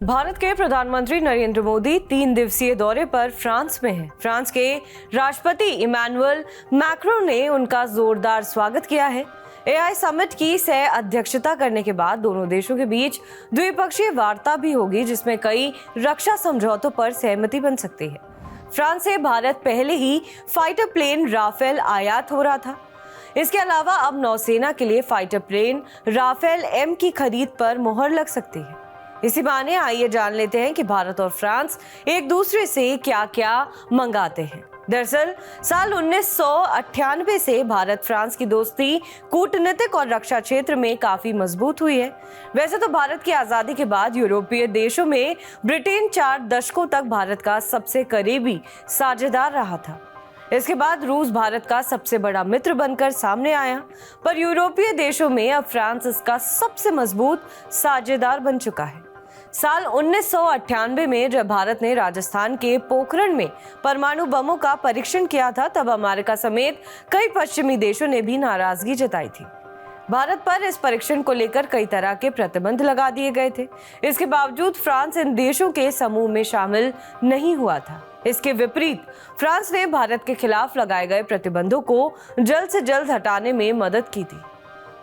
भारत के प्रधानमंत्री नरेंद्र मोदी 3 दिवसीय दौरे पर फ्रांस में हैं। फ्रांस के राष्ट्रपति इमैनुअल मैक्रोन ने उनका जोरदार स्वागत किया है। एआई समिट की सह अध्यक्षता करने के बाद दोनों देशों के बीच द्विपक्षीय वार्ता भी होगी, जिसमें कई रक्षा समझौतों पर सहमति बन सकती है। फ्रांस से भारत पहले ही फाइटर प्लेन राफेल आयात हो रहा था। इसके अलावा अब नौसेना के लिए फाइटर प्लेन राफेल एम की खरीद पर मोहर लग सकती है। इसी बहाने आइए जान लेते हैं कि भारत और फ्रांस एक दूसरे से क्या क्या मंगाते हैं। दरअसल साल 1998 से भारत फ्रांस की दोस्ती कूटनीतिक और रक्षा क्षेत्र में काफी मजबूत हुई है। वैसे तो भारत की आजादी के बाद यूरोपीय देशों में ब्रिटेन 4 दशकों तक भारत का सबसे करीबी साझेदार रहा था। इसके बाद रूस भारत का सबसे बड़ा मित्र बनकर सामने आया, पर यूरोपीय देशों में अब फ्रांस इसका सबसे मजबूत साझेदार बन चुका है। साल 1998 में जब भारत ने राजस्थान के पोखरण में परमाणु बमों का परीक्षण किया था, तब अमेरिका समेत कई पश्चिमी देशों ने भी नाराजगी जताई थी। भारत पर इस परीक्षण को लेकर कई तरह के प्रतिबंध लगा दिए गए थे। इसके बावजूद फ्रांस इन देशों के समूह में शामिल नहीं हुआ था। इसके विपरीत फ्रांस ने भारत के खिलाफ लगाए गए प्रतिबंधों को जल्द से जल्द हटाने में मदद की थी।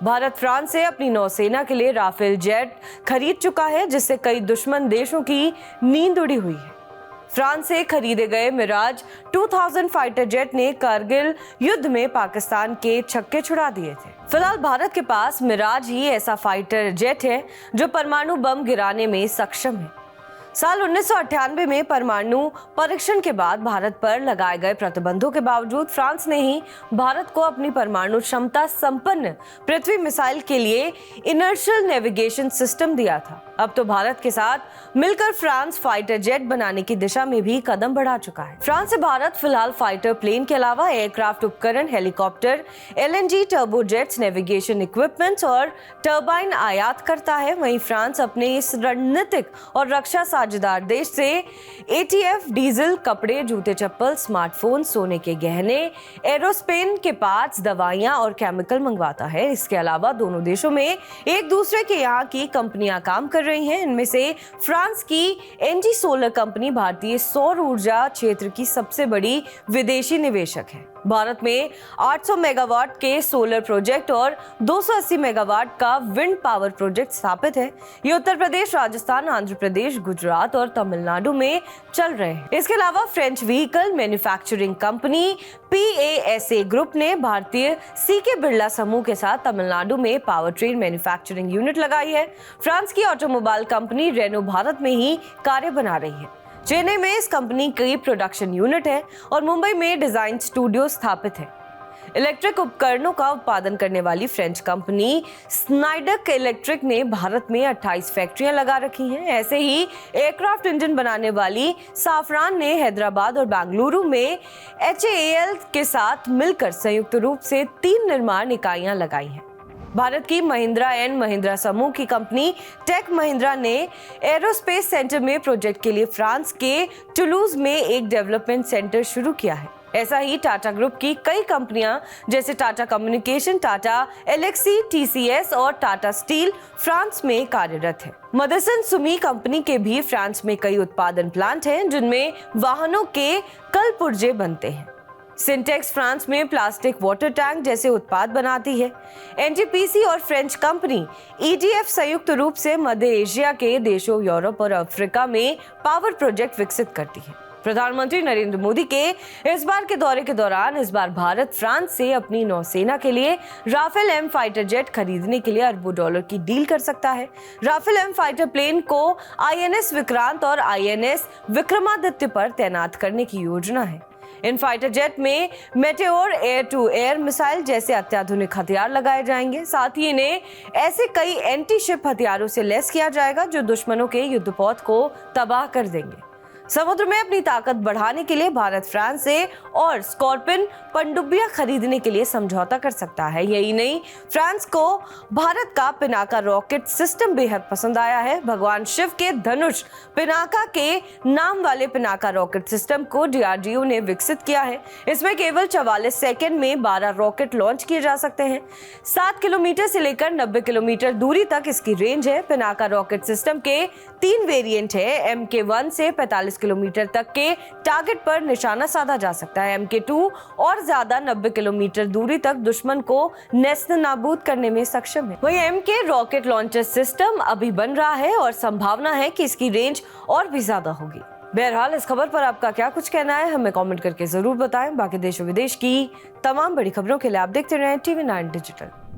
भारत फ्रांस से अपनी नौसेना के लिए राफेल जेट खरीद चुका है, जिससे कई दुश्मन देशों की नींद उड़ी हुई है। फ्रांस से खरीदे गए मिराज 2000 फाइटर जेट ने कारगिल युद्ध में पाकिस्तान के छक्के छुड़ा दिए थे। फिलहाल भारत के पास मिराज ही ऐसा फाइटर जेट है जो परमाणु बम गिराने में सक्षम है। साल 1998 में परमाणु परीक्षण के बाद भारत पर लगाए गए प्रतिबंधों के बावजूद फ्रांस ने ही भारत को अपनी परमाणु क्षमता संपन्न पृथ्वी मिसाइल के लिए इनर्शियल नेविगेशन सिस्टम दिया था। अब तो भारत के साथ मिलकर फ्रांस फाइटर जेट बनाने की दिशा में भी कदम बढ़ा चुका है। फ्रांस से भारत फिलहाल फाइटर प्लेन के अलावा एयरक्राफ्ट उपकरण, हेलीकॉप्टर, एलएनजी टर्बोजेट्स, नेविगेशन इक्विपमेंट्स और टर्बाइन आयात करता है। वहीं फ्रांस अपने इस रणनीतिक और रक्षा साझेदार देश से एटीएफ, डीजल, कपड़े, जूते चप्पल, स्मार्टफोन, सोने के गहने, एरोस्पेस के पार्ट्स, दवाइयां और केमिकल मंगवाता है। इसके अलावा दोनों देशों में एक दूसरे के यहाँ की कंपनियां काम कर रही हैं। इनमें से फ्रांस की एनजी सोलर कंपनी भारतीय सौर ऊर्जा क्षेत्र की सबसे बड़ी विदेशी निवेशक है। भारत में 800 मेगावाट के सोलर प्रोजेक्ट और 280 मेगावाट का विंड पावर प्रोजेक्ट स्थापित है। ये उत्तर प्रदेश, राजस्थान, आंध्र प्रदेश, गुजरात और तमिलनाडु में चल रहे हैं। इसके अलावा French vehicle manufacturing company PASA group ने भारतीय सीके बिरला समूह के साथ तमिलनाडु में पावर ट्रेन मैन्युफैक्चरिंग यूनिट लगाई है। फ्रांस की ऑटोमोबाइल कंपनी रेनो भारत में ही कारें बना रही है। चेन्नई में इस कंपनी की प्रोडक्शन यूनिट है और मुंबई में डिजाइन स्टूडियो स्थापित है। इलेक्ट्रिक उपकरणों का उत्पादन करने वाली फ्रेंच कंपनी स्नाइडर इलेक्ट्रिक ने भारत में 28 फैक्ट्रियां लगा रखी हैं। ऐसे ही एयरक्राफ्ट इंजन बनाने वाली साफरान ने हैदराबाद और बेंगलुरु में HAL के साथ मिलकर संयुक्त रूप से 3 निर्माण इकाइयां लगाई हैं। भारत की महिंद्रा एंड महिंद्रा समूह की कंपनी टेक महिंद्रा ने एरोस्पेस सेंटर में प्रोजेक्ट के लिए फ्रांस के टुलूज में एक डेवलपमेंट सेंटर शुरू किया है। ऐसा ही टाटा ग्रुप की कई कंपनियां जैसे टाटा कम्युनिकेशन, टाटा एलेक्सी, TCS और टाटा स्टील फ्रांस में कार्यरत है। मदरसन सुमी कंपनी के भी फ्रांस में कई उत्पादन प्लांट हैं, जिनमें वाहनों के कल पुर्जे बनते हैं। सिंटेक्स फ्रांस में प्लास्टिक वाटर टैंक जैसे उत्पाद बनाती है। NTPC और फ्रेंच कंपनी EDF संयुक्त रूप से मध्य एशिया के देशों, यूरोप और अफ्रीका में पावर प्रोजेक्ट विकसित करती है। प्रधानमंत्री नरेंद्र मोदी के इस बार के दौरे के दौरान इस बार भारत फ्रांस से अपनी नौसेना के लिए राफेल एम फाइटर जेट खरीदने के लिए अरबों डॉलर की डील कर सकता है। राफेल एम फाइटर प्लेन को INS विक्रांत और INS विक्रमादित्य पर तैनात करने की योजना है। इन फाइटर जेट में Meteor air to air missile जैसे अत्याधुनिक हथियार लगाए जाएंगे। साथ ही इन्हें ऐसे कई एंटी शिप हथियारों से लैस किया जाएगा जो दुश्मनों के युद्धपोत को तबाह कर देंगे। समुद्र में अपनी ताकत बढ़ाने के लिए भारत फ्रांस से और स्कॉर्पियन पनडुब्बियां खरीदने के लिए समझौता कर सकता है। यही नहीं, फ्रांस को भारत का पिनाका रॉकेट सिस्टम बेहद पसंद आया है। भगवान शिव के धनुष पिनाका के नाम वाले पिनाका रॉकेट सिस्टम को DRDO ने विकसित किया है। इसमें केवल 44 सेकेंड में 12 रॉकेट लॉन्च किए जा सकते हैं। 7 किलोमीटर से लेकर 90 किलोमीटर दूरी तक इसकी रेंज है। पिनाका रॉकेट सिस्टम के 3 वेरिएंट है। MK1 से 45 किलोमीटर तक के टारगेट पर निशाना साधा जा सकता है। MK2 और ज्यादा 90 किलोमीटर दूरी तक दुश्मन को नेस्त नाबूद करने में सक्षम है। वही MK रॉकेट लॉन्चर सिस्टम अभी बन रहा है और संभावना है कि इसकी रेंज और भी ज्यादा होगी। बहरहाल इस खबर पर आपका क्या कुछ कहना है, हमें कमेंट करके जरूर बताएं। बाकी देश और विदेश की तमाम बड़ी खबरों के लिए आप देखते रहें TV9 डिजिटल।